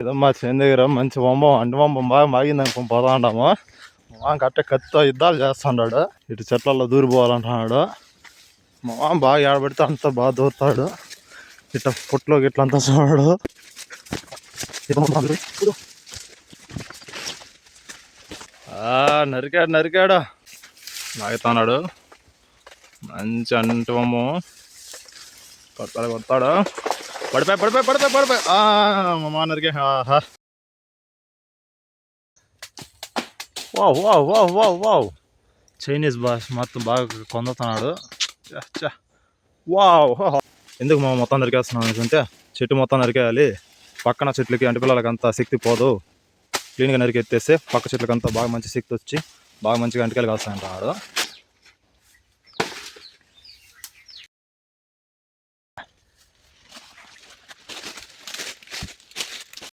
ఏదో మా చేను దగ్గర మంచి వంబం అంటి వంబం బాగా మాగింది అనుకో పోతా ఉంటాము. మా కట్టే కత్తితో యుద్ధాలు చేస్తున్నాడు. ఇటు చెట్లలో దూరిపోవాలంటున్నాడు. మా బాగా ఏడబడితే అంతా బాగా దూరుతాడు. ఇట్లా పుట్లో గిట్లంతా చూడాడు. నరికాడు లాగుతున్నాడు. మంచి అంటి వంబం కొడతాడు. పడిపోయి మా నరికే. వావ్ చైనీస్ భాష మొత్తం బాగా కొందుతున్నాడు. వావ్ ఎందుకు మా మొత్తం నరికేస్తున్నాం అనుకుంటే చెట్టు మొత్తం నరికేయాలి. పక్కన చెట్లకి అంటి పిల్లలకి అంతా శక్తి పోదు. క్లీన్గా నరికెత్తేస్తే పక్క చెట్లకి అంతా బాగా మంచి శక్తి వచ్చి బాగా మంచిగా అంటికాయలు కాస్తాయంటాడు.